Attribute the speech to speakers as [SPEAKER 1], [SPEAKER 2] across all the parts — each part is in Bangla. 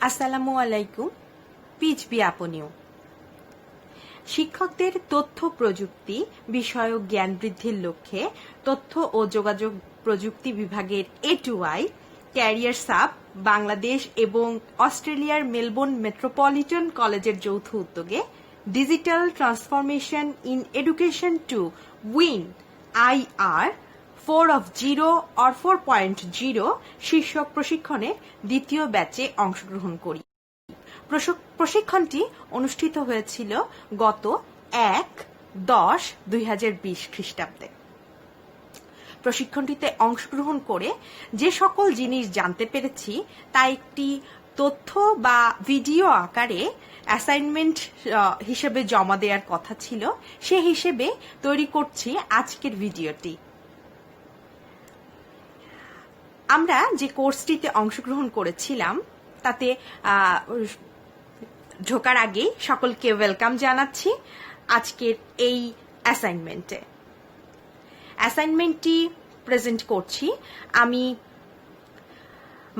[SPEAKER 1] আসসালামু আলাইকুম। পিচ বি আপনিও। শিক্ষকদের তথ্য প্রযুক্তি বিষয়ক জ্ঞান বৃদ্ধির লক্ষ্যে তথ্য ও যোগাযোগ প্রযুক্তি বিভাগের A2I ক্যারিয়ার সাব বাংলাদেশ এবং অস্ট্রেলিয়ার মেলবোর্ন মেট্রোপলিটন কলেজের যৌথ উদ্যোগে digital transformation in education to win IR 4.0 or 4.0 শীর্ষক প্রশিক্ষণে দ্বিতীয় ব্যাচে অংশগ্রহণ করি। প্রশিক্ষণটি অনুষ্ঠিত হয়েছিল গত 1/10/2020 খ্রিস্টাব্দে। প্রশিক্ষণটিতে অংশগ্রহণ করে যে সকল জিনিস জানতে পেরেছি তা একটি তথ্য বা ভিডিও আকারে অ্যাসাইনমেন্ট হিসেবে জমা দেওয়ার কথা ছিল, সে হিসেবে তৈরি করছি আজকের ভিডিওটি। আমরা যে কোর্সটিতে অংশগ্রহণ করেছিলাম তাতে ঢোকার আগে সকলকে ওয়েলকাম জানাচ্ছি আজকের এই অ্যাসাইনমেন্টটি প্রেজেন্ট করছি আমি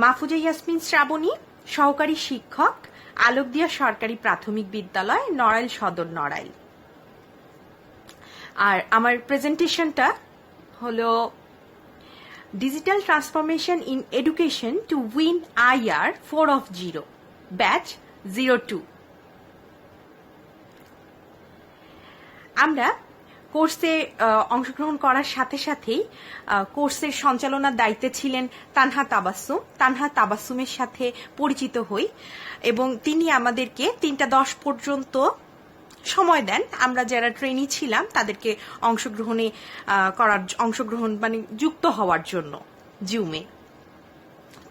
[SPEAKER 1] মাহফুজা ইয়াসমিন শ্রাবণী, সহকারী শিক্ষক, আলোকদিয়া সরকারি প্রাথমিক বিদ্যালয়, নড়াইল সদর, নড়াইল। আর আমার প্রেজেন্টেশনটা হলো digital transformation in education to win IR 4.0 batch 02। আমরা কোর্সে অংশগ্রহণ করার সাথে সাথেই কোর্সের সঞ্চালনার দায়িত্বে ছিলেন তানহা তাবাসসুমের সাথে পরিচিত হই এবং তিনি আমাদেরকে 3:10 পর্যন্ত সময় দেন। আমরা যারা ট্রেনি ছিলাম তাদেরকে অংশগ্রহণ মানে যুক্ত হওয়ার জন্য জুমে।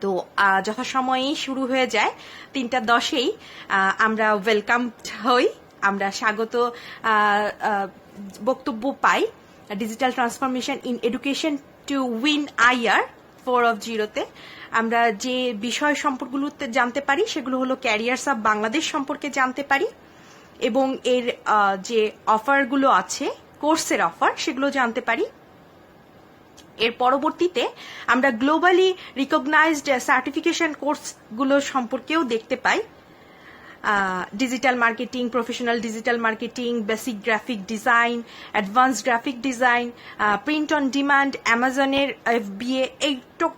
[SPEAKER 1] তো যথাসময়েই শুরু হয়ে যায়, 3:10-এই আমরা ওয়েলকাম হই, আমরা স্বাগত বক্তব্য পাই digital transformation in education to win IR 4.0-তে। আমরা যে বিষয় সম্পর্কগুলোতে জানতে পারি সেগুলো হলো ক্যারিয়ার সাব বাংলাদেশ সম্পর্কে জানতে পারি এবং এর যে অফারগুলো আছে, কোর্সের অফার, সেগুলো জানতে পারি। এর পরবর্তীতে আমরা গ্লোবালি রিকগনাইজড সার্টিফিকেশন কোর্সগুলো সম্পর্কেও দেখতে পাই। Digital marketing, professional digital marketing, basic graphic design, advanced graphic design, print on demand, অ্যামাজনের FBA, এই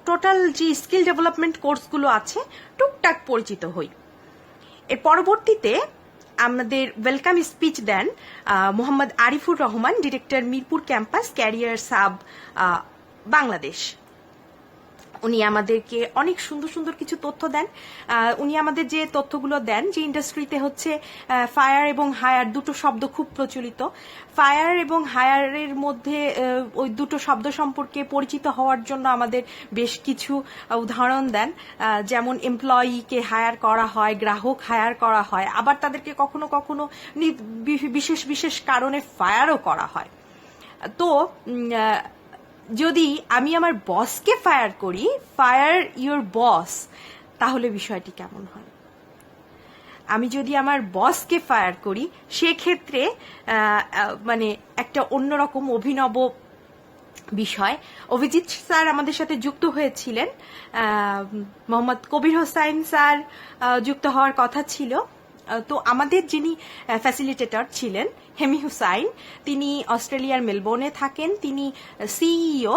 [SPEAKER 1] টোটাল যে স্কিল ডেভেলপমেন্ট কোর্সগুলো আছে টুকটাক পরিচিত হই। এর পরবর্তীতে আমাদের ওয়েলকাম স্পিচ দেন Mohammad Arifur Rahman, director, Mirpur campus, career সাব বাংলাদেশ। উনি আমাদেরকে অনেক সুন্দর সুন্দর কিছু তথ্য দেন। উনি আমাদের যে তথ্যগুলো দেন, যে ইন্ডাস্ট্রিতে হচ্ছে ফায়ার এবং হায়ার দুটো শব্দ খুব প্রচলিত, ফায়ার এবং হায়ারের মধ্যে ওই দুটো শব্দ সম্পর্কে পরিচিত হওয়ার জন্য আমাদের বেশ কিছু উদাহরণ দেন। যেমন এমপ্লয়িকে হায়ার করা হয়, গ্রাহক হায়ার করা হয়, আবার তাদেরকে কখনো কখনো বিশেষ বিশেষ কারণে ফায়ারও করা হয়। তো যদি আমি আমার বসকে ফায়ার করি, ফায়ার ইউর বস, তাহলে বিষয়টি কেমন হয়? আমি যদি আমার বসকে ফায়ার করি সেক্ষেত্রে মানে একটা অন্যরকম অভিনব বিষয়। অভিজিৎ স্যার আমাদের সাথে যুক্ত হয়েছিলেন, মোহাম্মদ কবির হোসাইন স্যার যুক্ত হওয়ার কথা ছিল। তো আমাদের যিনি ফ্যাসিলিটেটর ছিলেন হেমি হুসাইন, তিনি অস্ট্রেলিয়ার মেলবোর্নে থাকেন, তিনি CEO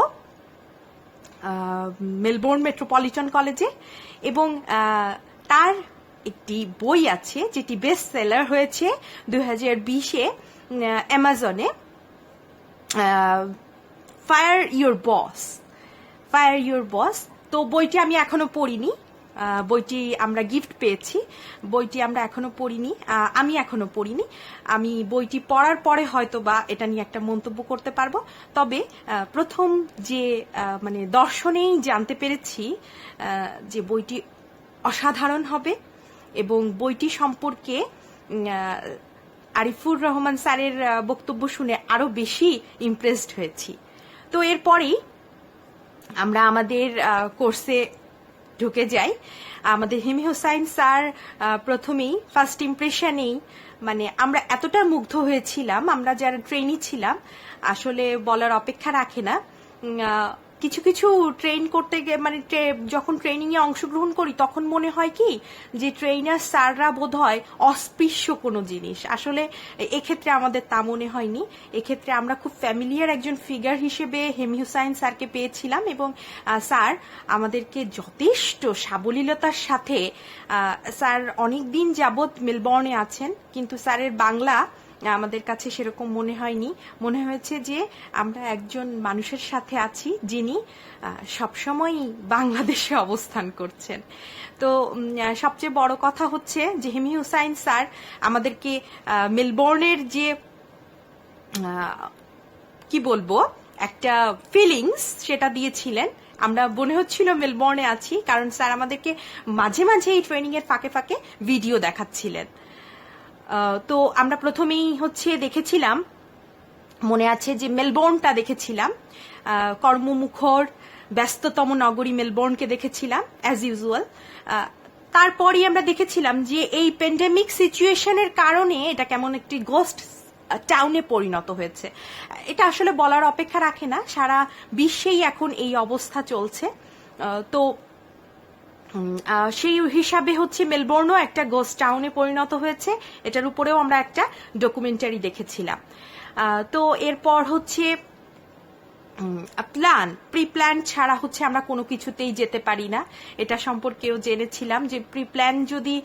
[SPEAKER 1] মেলবোর্ন মেট্রোপলিটন কলেজে এবং তার একটি বই আছে যেটি বেস্ট সেলার হয়েছে 2020-এ অ্যামাজনে, ফায়ার ইউর বস। তো বইটি আমি এখনো পড়িনি, বইটি আমরা গিফট পেয়েছি, বইটি আমরা এখনো পড়িনি, আমি বইটি পড়ার পরে হয়তো বা এটা নিয়ে একটা মন্তব্য করতে পারবো। তবে প্রথম যে মানে দর্শনেই জানতে পেরেছি যে বইটি অসাধারণ হবে এবং বইটি সম্পর্কে আরিফুর রহমান স্যারের বক্তব্য শুনে আরো বেশি ইমপ্রেসড হয়েছি। তো এরপরেই আমরা আমাদের কোর্সে ঢুকে যাই। আমাদের হেমি হোসাইন স্যার প্রথমেই ফার্স্ট ইমপ্রেশনেই মানে আমরা এতটা মুগ্ধ হয়েছিলাম, আমরা যারা ট্রেনি ছিলাম আসলে বলার অপেক্ষা রাখে না। কিছু কিছু ট্রেন করতে গিয়ে মানে যখন ট্রেনিং এ অংশগ্রহণ করি তখন মনে হয় কি যে ট্রেনার স্যাররা বোধহয় অস্পৃশ্য কোনো জিনিস। আসলে এক্ষেত্রে আমাদের তা মনে হয়নি। এক্ষেত্রে আমরা খুব ফ্যামিলিয়ার একজন ফিগার হিসেবে হেমি হুসাইন স্যারকে পেয়েছিলাম এবং স্যার আমাদেরকে যথেষ্ট সাবলীলতার সাথে, স্যার অনেক দিন যাবৎ মেলবর্নে আছেন, কিন্তু স্যারের বাংলা আমাদের কাছে সেরকম মনে হয়নি। মনে হয়েছে যে আমরা একজন মানুষের সাথে আছি যিনি সবসময়ই বাংলাদেশে অবস্থান করছেন। তো সবচেয়ে বড় কথা হচ্ছে যে হেমি হুসাইন স্যার আমাদেরকে মেলবোর্নের যে কি বলবো একটা ফিলিংস সেটা দিয়েছিলেন। আমরা মনে হচ্ছিল মেলবোর্নে আছি, কারণ স্যার আমাদেরকে মাঝে মাঝে এই ট্রেনিং এর ফাঁকে ফাঁকে ভিডিও দেখাচ্ছিলেন। তো আমরা প্রথমেই দেখেছিলাম, মনে আছে যে মেলবোর্নটা দেখেছিলাম, কর্মমুখর ব্যস্ততম নগরী মেলবোর্নকে দেখেছিলাম অ্যাজ ইউজুয়াল। তারপরই আমরা দেখেছিলাম যে এই প্যান্ডেমিক সিচুয়েশনের কারণে এটা কেমন একটি গোস্ট টাউনে পরিণত হয়েছে। এটা আসলে বলার অপেক্ষা রাখে না, সারা বিশ্বেই এখন এই অবস্থা চলছে। তো সেই হিসাবে মেলবোর্নও একটা গোস্ট টাউনে পরিণত হয়েছে। এটার উপরেও আমরা একটা ডকুমেন্টারি দেখেছিলাম। তো এরপর প্রি প্ল্যান ছাড়া আমরা কোনো কিছুতেই যেতে পারি না। এটা সম্পর্কেও জেনেছিলাম যে প্রি প্ল্যান যদি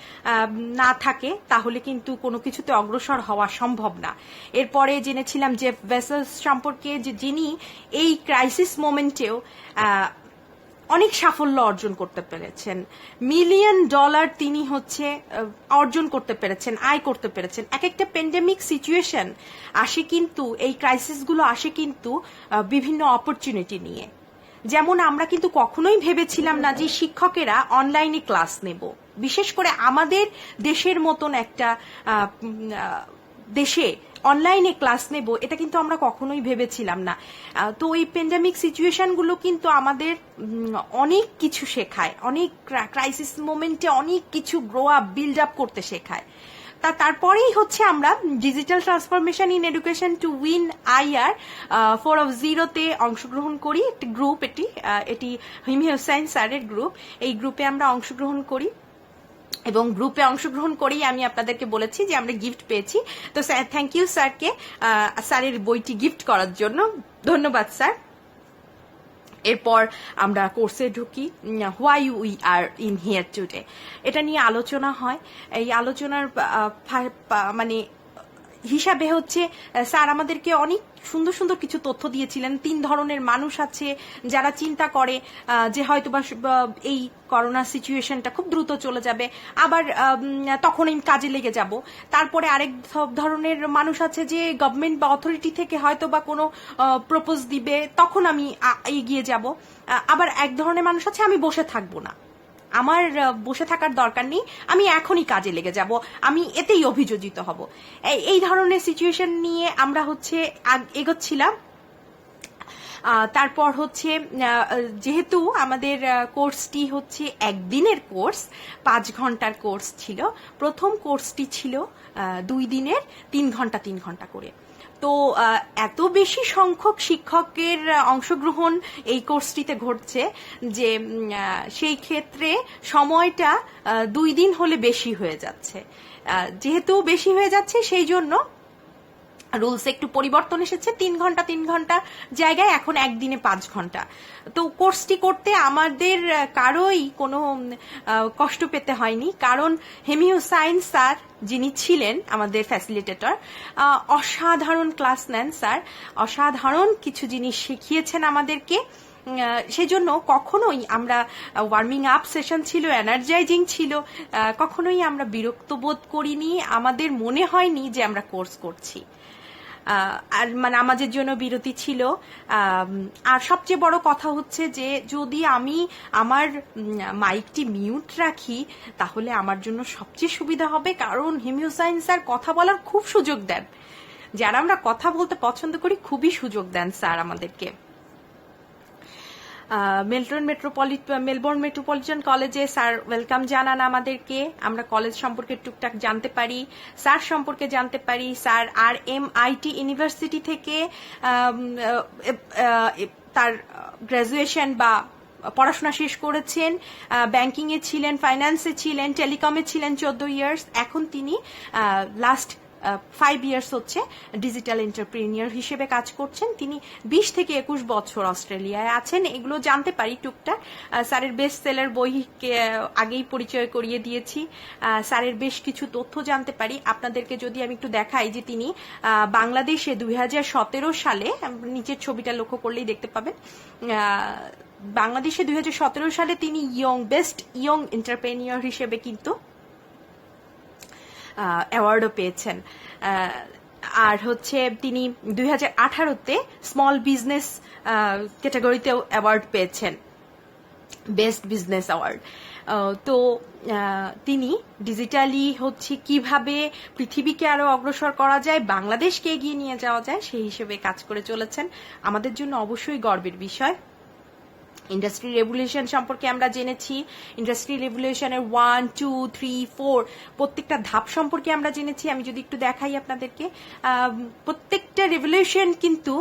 [SPEAKER 1] না থাকে তাহলে কিন্তু কোনো কিছুতে অগ্রসর হওয়া সম্ভব না। এরপরে জেনেছিলাম যে ভেসেলস সম্পর্কে, যে যিনি এই ক্রাইসিস মোমেন্টেও অনেক সাফল্য অর্জন করতে পেরেছেন। $1 মিলিয়ন তিনি অর্জন করতে পেরেছেন, আয় করতে পেরেছেন। এক একটা প্যান্ডেমিক সিচুয়েশন আসে কিন্তু, এই ক্রাইসিসগুলো আসে কিন্তু বিভিন্ন অপরচুনিটি নিয়ে। যেমন আমরা কিন্তু কখনোই ভেবেছিলাম না যে শিক্ষকেরা অনলাইনে ক্লাস নেব, বিশেষ করে আমাদের দেশের মতন একটা দেশে অনলাইনে ক্লাস নেব, এটা কিন্তু আমরা কখনোই ভেবেছিলাম না। তো এই প্যান্ডেমিক সিচুয়েশনগুলো কিন্তু আমাদের অনেক কিছু শেখায়, অনেক ক্রাইসিস মোমেন্টে অনেক কিছু গ্রো আপ, বিল্ড আপ করতে শেখায়। তারপরেই আমরা digital transformation in education to win IR 4.0-তে অংশগ্রহণ করি। একটি গ্রুপ, এটি হেমি হুসাইন স্যারের গ্রুপ। এই গ্রুপে আমরা অংশগ্রহণ করি এবং গ্রুপে অংশগ্রহণ করেই আমি আপনাদেরকে বলেছি যে আমরা গিফট পেয়েছি। তো থ্যাংক ইউ স্যারকে, স্যারের বইটি গিফট করার জন্য ধন্যবাদ স্যার। এরপর আমরা কোর্সে ঢুকি, why we are in here today, এটা নিয়ে আলোচনা হয়। এই আলোচনার মানে হিসাবে স্যার আমাদেরকে অনেক সুন্দর সুন্দর কিছু তথ্য দিয়েছিলেন। 3 ধরনের মানুষ আছে যারা চিন্তা করে যে হয়তোবা এই করোনা সিচুয়েশনটা খুব দ্রুত চলে যাবে, আবার তখন আমি কাজে লেগে যাব। তারপরে আরেক ধরনের মানুষ আছে যে গভর্নমেন্ট বা অথরিটি থেকে হয়তোবা কোনো প্রপোজ দিবে, তখন আমি এগিয়ে যাব। আবার এক ধরনের মানুষ আছে আমি বসে থাকবো না, আমার বসে থাকার দরকার নেই, আমি এখনই কাজে লেগে যাব, আমি এতেই অভিযোজিত হব। এই ধরনের সিচুয়েশন নিয়ে আমরা এগোচ্ছিলাম। তারপর যেহেতু আমাদের কোর্সটি একদিনের কোর্স, 5 ঘন্টার কোর্স ছিল। প্রথম কোর্সটি ছিল 2 দিনের, 3 ঘন্টা 3 ঘন্টা করে। তো এত বেশি সংখ্যক শিক্ষকের অংশগ্রহণ এই কোর্সটিতে ঘটছে যে সেই ক্ষেত্রে সময়টা 2 দিন হলে বেশি হয়ে যাচ্ছে। যেহেতু বেশি হয়ে যাচ্ছে সেই জন্য রুলস একটু পরিবর্তন এসেছে। 3 ঘন্টা 3 ঘন্টা জায়গায় এখন একদিনে 5 ঘন্টা। তো কোর্সটি করতে আমাদের কারোই কোনো কষ্ট পেতে হয়নি, কারণ হেমি হুসাইন স্যার যিনি ছিলেন আমাদের ফ্যাসিলিটেটর, অসাধারণ ক্লাস নেন স্যার, অসাধারণ কিছু জিনিস শিখিয়েছেন আমাদেরকে। সেজন্য কখনোই আমরা, ওয়ার্মিং আপ সেশন ছিল, এনার্জাইজিং ছিল, কখনোই আমরা বিরক্ত বোধ করিনি। আমাদের মনে হয়নি যে আমরা কোর্স করছি। আর আমাদের জন্য বিরতি ছিল। আর সবচেয়ে বড় কথা যে যদি আমি আমার মাইকটি মিউট রাখি তাহলে আমার জন্য সবচেয়ে সুবিধা হবে, কারণ হেমি হুসাইন স্যার কথা বলার খুব সুযোগ দেন। যারা আমরা কথা বলতে পছন্দ করি খুবই সুযোগ দেন স্যার আমাদেরকে। মেলবোর্ন মেট্রোপলিটন কলেজে স্যার ওয়েলকাম জানান আমাদেরকে। আমরা কলেজ সম্পর্কে টুকটাক জানতে পারি, স্যার সম্পর্কে জানতে পারি। স্যার RMIT ইউনিভার্সিটি থেকে তার গ্রাজুয়েশন বা পড়াশোনা শেষ করেছেন, ব্যাংকিং এ ছিলেন, ফাইন্যান্সে ছিলেন, টেলিকমে ছিলেন 14 ইয়ার্স। এখন তিনি লাস্ট 5 ইয়ার্স হচ্ছে ডিজিটাল এন্টারপ্রেনিয়র হিসেবে কাজ করছেন। তিনি 20 থেকে 21 বছর অস্ট্রেলিয়ায় আছেন। এগুলো জানতে পারি টুকটাক। স্যারের বেস্ট সেলার বইকে আগেই পরিচয় করিয়ে দিয়েছি। স্যারের বেশ কিছু তথ্য জানতে পারি। আপনাদেরকে যদি আমি একটু দেখাই যে তিনি বাংলাদেশে 2017 সালে, নিচের ছবিটা লক্ষ্য করলেই দেখতে পাবেন, বাংলাদেশে 2017 সালে তিনি বেস্ট ইয়ং এন্টারপ্রেনিয়র হিসেবে কিন্তু অ্যাওয়ার্ডও পেয়েছেন। আর হচ্ছে তিনি 2018-তে স্মল বিজনেস ক্যাটাগরিতেও অ্যাওয়ার্ড পেয়েছেন, বেস্ট বিজনেস অ্যাওয়ার্ড। তো তিনি ডিজিটালি হচ্ছে কিভাবে পৃথিবীকে আরো অগ্রসর করা যায়, বাংলাদেশকে এগিয়ে নিয়ে যাওয়া যায়, সেই হিসেবে কাজ করে চলেছেন। আমাদের জন্য অবশ্যই গর্বের বিষয়। ইন্ডাস্ট্রি রেগুলেশন সম্পর্কে আমরা জেনেছি। ইন্ডাস্ট্রি রেগুলেশনের 1, 2, 3, 4 প্রত্যেকটা ধাপ সম্পর্কে আমরা জেনেছি। আমি যদি একটু দেখাই আপনাদেরকে, প্রত্যেকটা রেগুলেশন কিন্তু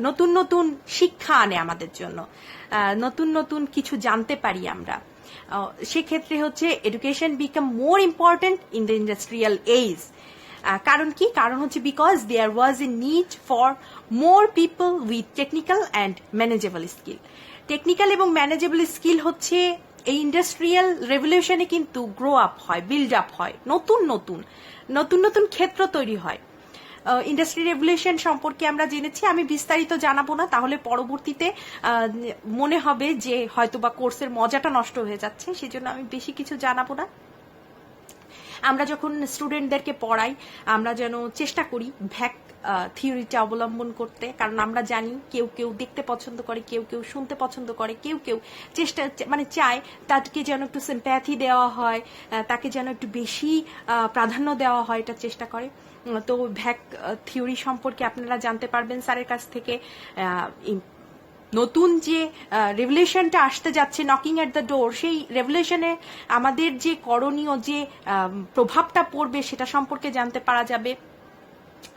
[SPEAKER 1] নতুন নতুন শিক্ষা আনে আমাদের জন্য, নতুন নতুন কিছু জানতে পারি আমরা। সেক্ষেত্রে হচ্ছে education become more important in the industrial age. কারণ কি? কারণ হচ্ছে because there was a need for more people with technical and manageable skill. Technical এবং ম্যানেজেবল স্কিল হচ্ছে এই ইন্ডাস্ট্রিয়াল রেভলিউশনে কিন্তু গ্রো আপ হয়, বিল্ড আপ হয়, নতুন নতুন নতুন নতুন ক্ষেত্র তৈরি হয়। ইন্ডাস্ট্রি রেভলিউশন সম্পর্কে আমরা জেনেছি। আমি বিস্তারিত জানাবো না, তাহলে পরবর্তীতে মনে হবে যে হয়তোবা কোর্সের মজাটা নষ্ট হয়ে যাচ্ছে, সেজন্য আমি বেশি কিছু জানাবো না। আমরা যখন স্টুডেন্টদেরকে পড়াই, আমরা যেন চেষ্টা করি ভ্যাক থিওরিটা অবলম্বন করতে, কারণ আমরা জানি কেউ কেউ দেখতে পছন্দ করে, কেউ কেউ শুনতে পছন্দ করে, কেউ কেউ চেষ্টা চায় তাকে যেন একটু সিম্প্যাথি দেওয়া হয়, তাকে যেন একটু বেশি প্রাধান্য দেওয়া হয়, এটা চেষ্টা করে। তো ভ্যাক থিওরি সম্পর্কে আপনারা জানতে পারবেন স্যারের কাছ থেকে। নতুন যে রেভলিউশনটা আসতে যাচ্ছে, নকিং এট দ্য ডোর, সেই রেভলিউশনে আমাদের যে করণীয়, যে প্রভাবটা পড়বে, সেটা সম্পর্কে জানতে পারা যাবে।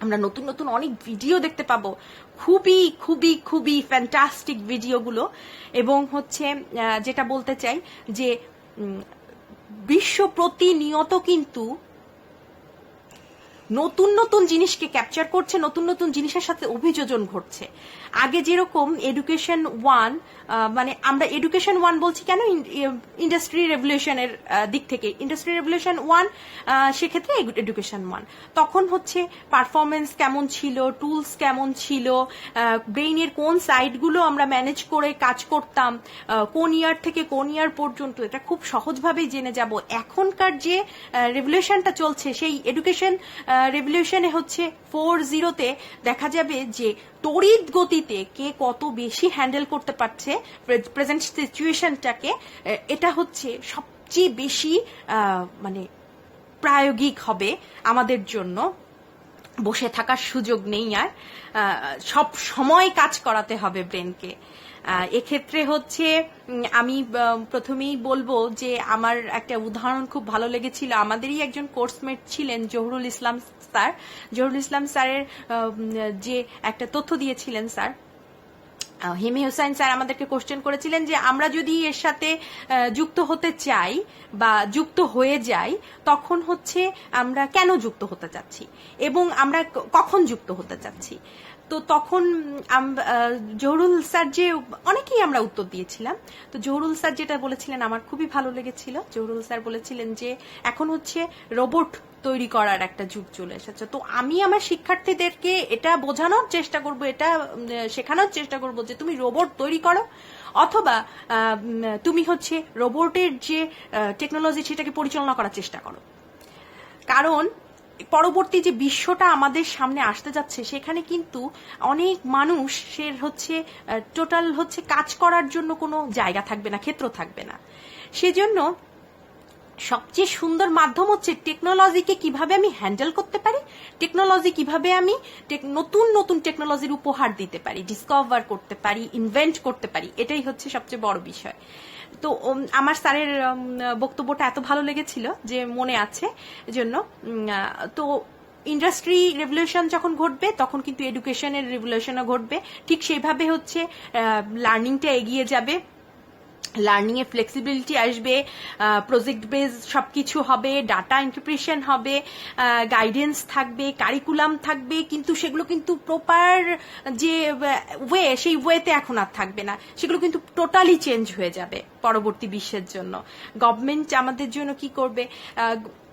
[SPEAKER 1] আমরা নতুন নতুন অনেক ভিডিও দেখতে পাবো, খুবই খুবই খুবই ফ্যান্টাস্টিক ভিডিওগুলো। এবং হচ্ছে যেটা বলতে চাই যে বিশ্ব প্রতিনিয়ত কিন্তু নতুন নতুন জিনিসকে ক্যাপচার করছে, নতুন নতুন জিনিসের সাথে অভিযোজন ঘটছে। আগে যেরকম এডুকেশন 1, আমরা এডুকেশন 1 বলছি কেন, ইন্ডাস্ট্রি রেভলিউশনের দিক থেকে ইন্ডাস্ট্রি রেভলিউশন 1, সেক্ষেত্রে এডুকেশন 1। তখন হচ্ছে পারফরমেন্স কেমন ছিল, টুলস কেমন ছিল, ব্রেইনের কোন সাইডগুলো আমরা ম্যানেজ করে কাজ করতাম, কোন ইয়ার থেকে কোন ইয়ার পর্যন্ত, এটা খুব সহজভাবেই জেনে যাব। এখনকার যে রেভলিউশনটা চলছে, সেই এডুকেশন রেভলিউশনে হচ্ছে 4.0-তে দেখা যাবে যে তড়িৎ গতিতে কে কত বেশি হ্যান্ডেল করতে পারছে প্রেজেন্ট সিচুয়েশনটাকে, এটা হচ্ছে সবচেয়ে বেশি প্রায়োগিক হবে আমাদের জন্য। বসে থাকার সুযোগ নেই আর, সব সময় কাজ করাতে হবে ব্রেনকে। এক্ষেত্রে হচ্ছে আমি প্রথমেই বলবো যে আমার একটা উদাহরণ খুব ভালো লেগেছিল। আমাদেরই একজন কোর্সমেট ছিলেন জহুরুল ইসলাম স্যার। জহুরুল ইসলাম স্যারের যে একটা তথ্য দিয়েছিলেন স্যার, হিমি হোসেন স্যার আমাদেরকে কোশ্চেন করেছিলেন যে আমরা যদি এর সাথে যুক্ত হতে চাই বা যুক্ত হয়ে যাই, তখন হচ্ছে আমরা কেন যুক্ত হতে চাচ্ছি এবং আমরা কখন যুক্ত হতে চাচ্ছি। তো তখন জহুরুল স্যার যে, অনেকেই আমরা উত্তর দিয়েছিলাম, তো জহুরুল স্যার যেটা বলেছিলেন আমার খুবই ভালো লেগেছিল। জহুরুল স্যার বলেছিলেন যে এখন হচ্ছে রোবট তৈরি করার একটা যুগ চলে এসেছে। তো আমি আমার শিক্ষার্থীদেরকে এটা বোঝানোর চেষ্টা করব, এটা শেখানোর চেষ্টা করব যে তুমি রোবট তৈরি করো, অথবা তুমি হচ্ছে রোবটের যে টেকনোলজি সেটাকে পরিচালনা করার চেষ্টা করো। কারণ পরবর্তী যে বিশ্বটা আমাদের সামনে আসতে যাচ্ছে, সেখানে কিন্তু অনেক মানুষের হচ্ছে টোটাল হচ্ছে কাজ করার জন্য কোনো জায়গা থাকবে না, ক্ষেত্র থাকবে না। সেজন্য সবচেয়ে সুন্দর মাধ্যম হচ্ছে টেকনোলজিকে কিভাবে আমি হ্যান্ডেল করতে পারি, টেকনোলজি কিভাবে আমি নতুন নতুন টেকনোলজির উপহার দিতে পারি, ডিসকভার করতে পারি, ইনভেন্ট করতে পারি, এটাই হচ্ছে সবচেয়ে বড় বিষয়। তো আমার স্যারের বক্তব্যটা এত ভালো লেগেছিল যে মনে আছে জন্য। তো ইন্ডাস্ট্রি রেভলিউশন যখন ঘটবে তখন কিন্তু এডুকেশনের রেভলিউশনও ঘটবে। ঠিক সেইভাবে হচ্ছে লার্নিংটা এগিয়ে যাবে, লার্নিং এ ফ্লেক্সিবিলিটি আসবে, প্রজেক্ট বেস সবকিছু হবে, ডাটা ইন্টারপ্রিটেশন হবে, গাইডেন্স থাকবে, কারিকুলাম থাকবে, কিন্তু সেগুলো কিন্তু প্রপার যে ওয়ে সেই ওয়েতে এখন আর থাকবে না, সেগুলো কিন্তু টোটালি চেঞ্জ হয়ে যাবে পরবর্তী বিশ্বের জন্য। গভর্নমেন্ট আমাদের জন্য কি করবে,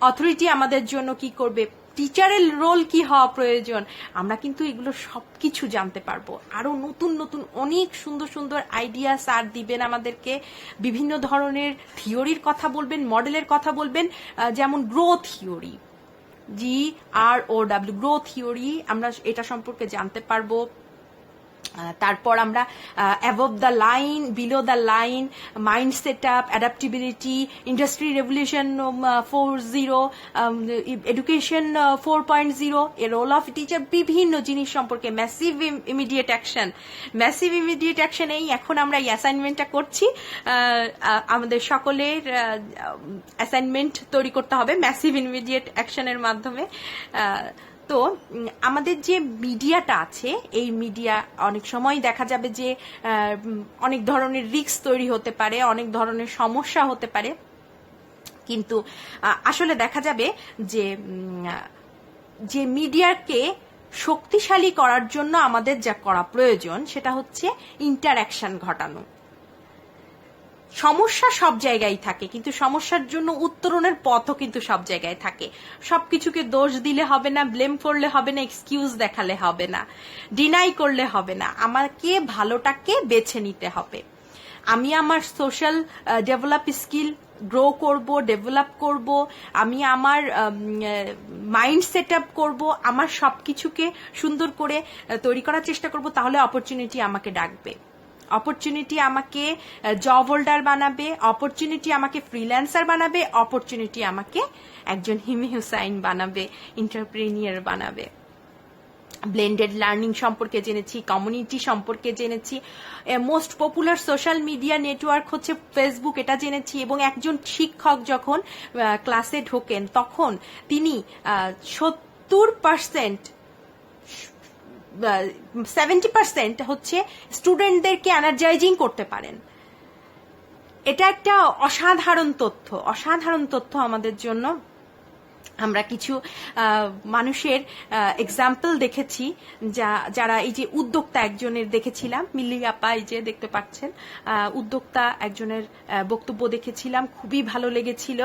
[SPEAKER 1] অথরিটি আমাদের জন্য কি করবে, টিচারের রোল কি হওয়া প্রয়োজন, আমরা কিন্তু এগুলো সবকিছু জানতে পারবো। আরো নতুন নতুন অনেক সুন্দর সুন্দর আইডিয়া স্যার দিবেন আমাদেরকে, বিভিন্ন ধরনের থিওরির কথা বলবেন, মডেলের কথা বলবেন, যেমন grow theory, GROW grow theory, আমরা এটা সম্পর্কে জানতে পারবো। তারপর আমরা above the line, below the line, mind set up, adaptability, industry revolution 4.0, education 4.0, a role of teacher, বিভিন্ন জিনিস সম্পর্কে, massive immediate action. Massive immediate অ্যাকশনেই এখন আমরা এই অ্যাসাইনমেন্টটা করছি, আমাদের সকলের অ্যাসাইনমেন্ট তৈরি করতে হবে ম্যাসিভ ইমিডিয়েট অ্যাকশনের মাধ্যমে। তো আমাদের যে মিডিয়াটা আছে, এই মিডিয়া অনেক সময় দেখা যাবে যে অনেক ধরনের রিস্ক তৈরি হতে পারে, অনেক ধরনের সমস্যা হতে পারে, কিন্তু আসলে দেখা যাবে যে যে মিডিয়াকে শক্তিশালী করার জন্য আমাদের যা করা প্রয়োজন সেটা হচ্ছে ইন্টারঅ্যাকশন ঘটানো। সমস্যা সব জায়গায় থাকে, কিন্তু সমস্যার জন্য উত্তরণের পথও কিন্তু সব জায়গায় থাকে। সবকিছুকে দোষ দিলে হবে না, ব্লেম করলে হবে না, এক্সকিউজ দেখালে হবে না, ডিনাই করলে হবে না, আমাকে ভালোটাকে বেছে নিতে হবে। আমি আমার সোশ্যাল ডেভেলপ স্কিল গ্রো করব, ডেভেলপ করব, আমি আমার মাইন্ড সেট আপ করবো, আমার সবকিছুকে সুন্দর করে তৈরি করার চেষ্টা করব, তাহলে অপরচুনিটি আমাকে ডাকবে, অপরচুনিটি আমাকে জব হোল্ডার বানাবে, অপরচুনিটি আমাকে ফ্রিল্যান্সার বানাবে, অপরচুনিটি আমাকে একজন হিমি হুসাইন বানাবে, এন্টারপ্রেনিয়ার বানাবে। ব্লেন্ডেড লার্নিং সম্পর্কে জেনেছি, কমিউনিটি সম্পর্কে জেনেছি, most popular social media network হচ্ছে ফেসবুক, এটা জেনেছি। এবং একজন শিক্ষক যখন ক্লাসে ঢোকেন তখন তিনি 70% হচ্ছে স্টুডেন্টদেরকে এনার্জাইজিং করতে পারেন। এটা একটা অসাধারণ তথ্য আমাদের জন্য। আমরা কিছু মানুষের এক্সাম্পল দেখেছি, যারা এই যে উদ্যোক্তা, একজনের দেখেছিলাম, মিলি আপা, এই যে দেখতে পাচ্ছেন, উদ্যোক্তা একজনের বক্তব্য দেখেছিলাম, খুবই ভালো লেগেছিল।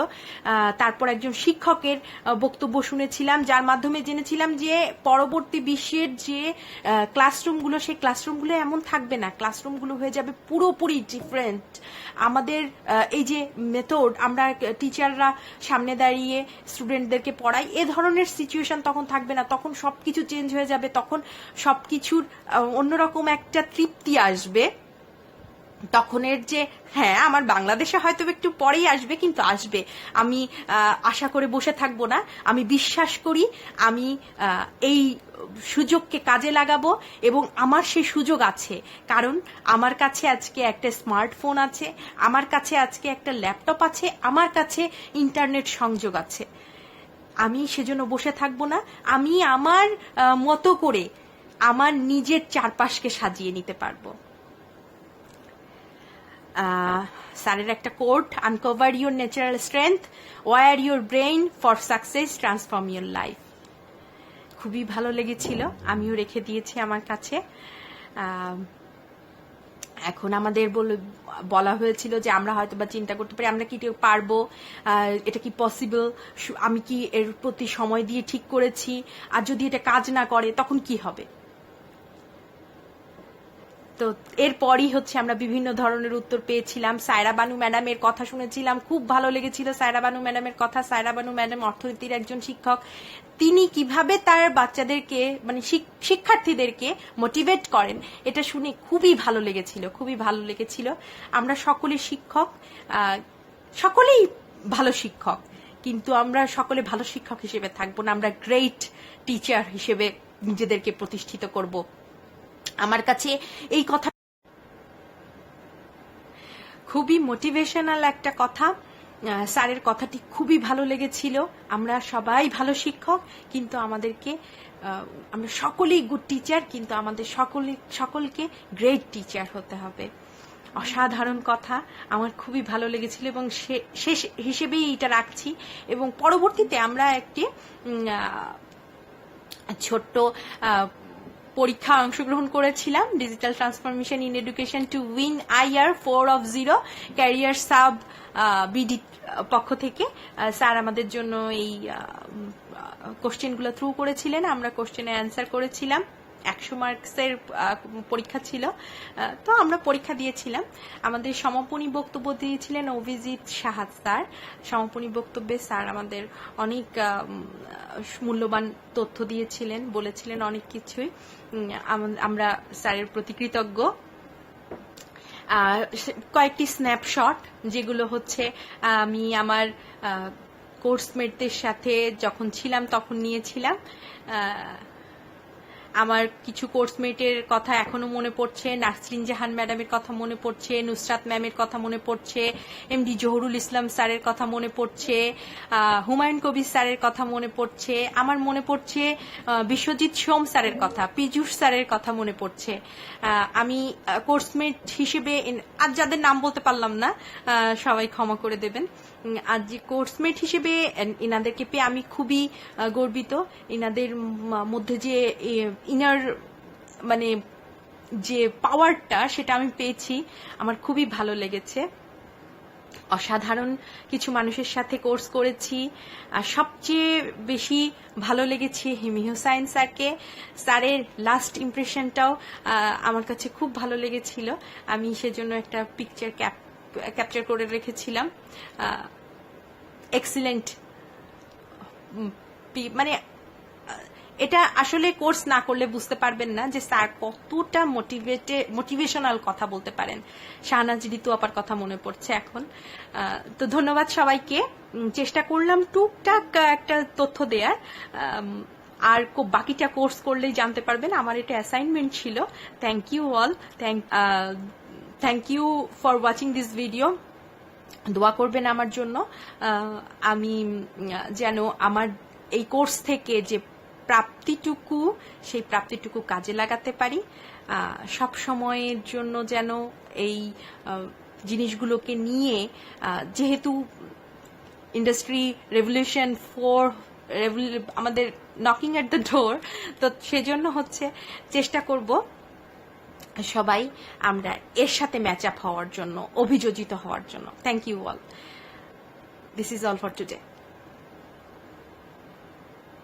[SPEAKER 1] তারপর একজন শিক্ষকের বক্তব্য শুনেছিলাম, যার মাধ্যমে জেনেছিলাম যে পরবর্তী বিশ্বের যে ক্লাসরুমগুলো, সেই ক্লাসরুমগুলো এমন থাকবে না, ক্লাসরুমগুলো হয়ে যাবে পুরোপুরি ডিফারেন্ট। আমাদের এই যে মেথড, আমরা টিচাররা সামনে দাঁড়িয়ে স্টুডেন্টদেরকে পড়াই, এ ধরনের সিচুয়েশন তখন থাকবে না, তখন সবকিছু চেঞ্জ হয়ে যাবে, তখন সবকিছুর অন্যরকম একটা তৃপ্তি আসবে। তখনের যে হ্যাঁ আমার বাংলাদেশে হয়তো একটু পরেই আসবে, কিন্তু আসবে, আমি আশা করে বসে থাকবো না। আমি বিশ্বাস করি আমি এই সুযোগকে কাজে লাগাবো, এবং আমার সেই সুযোগ আছে, কারণ আমার কাছে আজকে একটা স্মার্টফোন আছে, আমার কাছে আজকে একটা ল্যাপটপ আছে, আমার কাছে ইন্টারনেট সংযোগ আছে। আমি সেজন্য বসে থাকবো না, আমি আমার মতো করে আমার নিজের চারপাশকে সাজিয়ে নিতে পারবো। স্যারের একটা quote, uncover your natural strength, wire your brain for success, transform your life. খুবই ভালো লেগেছিল, আমিও রেখে দিয়েছি আমার কাছে। এখন আমাদের বলা হয়েছিল যে আমরা হয়তো বা চিন্তা করতে পারি আমরা কি পারবো, এটা কি পসিবল, আমি কি এর প্রতি সময় দিয়ে ঠিক করেছি, আর যদি এটা কাজ না করে তখন কি হবে। তো এরপরই হচ্ছে আমরা বিভিন্ন ধরনের উত্তর পেয়েছিলাম। সায়রা বানু ম্যাডামের কথা শুনেছিলাম, খুব ভালো লেগেছিল সায়রা বানু ম্যাডামের কথা। সায়রা বানু ম্যাডাম অর্থনীতির একজন শিক্ষক, তিনি কিভাবে তার বাচ্চাদেরকে মানে শিক্ষার্থীদেরকে মোটিভেট করেন, এটা শুনে খুবই ভালো লেগেছিল। আমরা সকলে শিক্ষক, সকলেই ভালো শিক্ষক, কিন্তু আমরা সকলে ভালো শিক্ষক হিসেবে থাকবো না, আমরা গ্রেট টিচার হিসেবে নিজেদেরকে প্রতিষ্ঠিত করব। আমার কাছে এই কথা খুবই মোটিভেশনাল একটা কথা। স্যারের কথাটি খুবই ভালো লেগেছিল। আমরা সবাই ভালো শিক্ষক, কিন্তু আমাদেরকে আমরা সকলেই গুড টিচার, কিন্তু আমাদের সকলকে গ্রেট টিচার হতে হবে। অসাধারণ কথা, আমার খুবই ভালো লেগেছিল এবং শেষ হিসেবেই এটা রাখছি। এবং পরবর্তীতে আমরা একটি ছোট্ট পরীক্ষা অংশগ্রহণ করেছিলাম, digital transformation in education to win IR 4.0 career sub BD পক্ষ থেকে। স্যার আমাদের জন্য এই কোশ্চেনগুলো থ্রু করেছিলেন, আমরা কোশ্চেনে অ্যান্সার করেছিলাম। 100 মার্কসের পরীক্ষা ছিল, তো আমরা পরীক্ষা দিয়েছিলাম। আমাদের সমাপনী বক্তব্য দিয়েছিলেন অভিজিৎ সাহাদ স্যার। সমাপনী বক্তব্যে স্যার আমাদের অনেক মূল্যবান তথ্য দিয়েছিলেন, বলেছিলেন অনেক কিছুই। আমরা স্যারের প্রতি কৃতজ্ঞ। কয়েকটি স্ন্যাপশট যেগুলো হচ্ছে আমি আমার কোর্সমেটদের সাথে যখন ছিলাম তখন নিয়েছিলাম। আমার কিছু কোর্সমেটের কথা এখনো মনে পড়ছে, নাসরিন জাহান ম্যাডামের কথা মনে পড়ছে, নুসরাত ম্যামের কথা মনে পড়ছে, MD জহুরুল ইসলাম স্যারের কথা মনে পড়ছে, হুমায়ুন কবির স্যারের কথা মনে পড়ছে, আমার মনে পড়ছে বিশ্বজিৎ সোম স্যারের কথা, পীযূষ স্যারের কথা মনে পড়ছে। আমি কোর্সমেট হিসেবে আজ যাদের নাম বলতে পারলাম না সবাই ক্ষমা করে দেবেন। আজ যে কোর্সমেট হিসেবে ইনাদেরকে পেয়ে আমি খুবই গর্বিত। ইনাদের মধ্যে যে ইনার মানে যে পাওয়ারটা সেটা আমি পেয়েছি, আমার খুবই ভালো লেগেছে। অসাধারণ কিছু মানুষের সাথে কোর্স করেছি। আর সবচেয়ে বেশি ভালো লেগেছে হিমি হোসাইন স্যারকে। স্যারের লাস্ট ইমপ্রেশনটাও আমার কাছে খুব ভালো লেগেছিল, আমি সেজন্য একটা পিকচার ক্যাপচার করে রেখেছিলাম। এক্সিলেন্ট, মানে এটা আসলে কোর্স না করলে বুঝতে পারবেন না যে স্যার কতটা মোটিভেশনাল কথা বলতে পারেন। শাহনাজ ঋতু আপার কথা মনে পড়ছে এখন। তো ধন্যবাদ সবাইকে। চেষ্টা করলাম টুকটাক একটা তথ্য দেওয়ার, আর বাকিটা কোর্স করলেই জানতে পারবেন। আমার এটা অ্যাসাইনমেন্ট ছিল। Thank you all, thank you for watching this video. দোয়া করবেন আমার জন্য, আমি যেন আমার এই কোর্স থেকে যে প্রাপ্তিটুকু সেই প্রাপ্তিটুকু কাজে লাগাতে পারি। সব সময়ের জন্য যেন এই জিনিসগুলোকে নিয়ে, যেহেতু ইন্ডাস্ট্রি রেভলিউশন 4 আমাদের নকিং এট দ্য ডোর, তো সেজন্য হচ্ছে চেষ্টা করব সবাই আমরা এর সাথে ম্যাচ আপ হওয়ার জন্য, অভিযোজিত হওয়ার জন্য। Thank you all. This is all for today.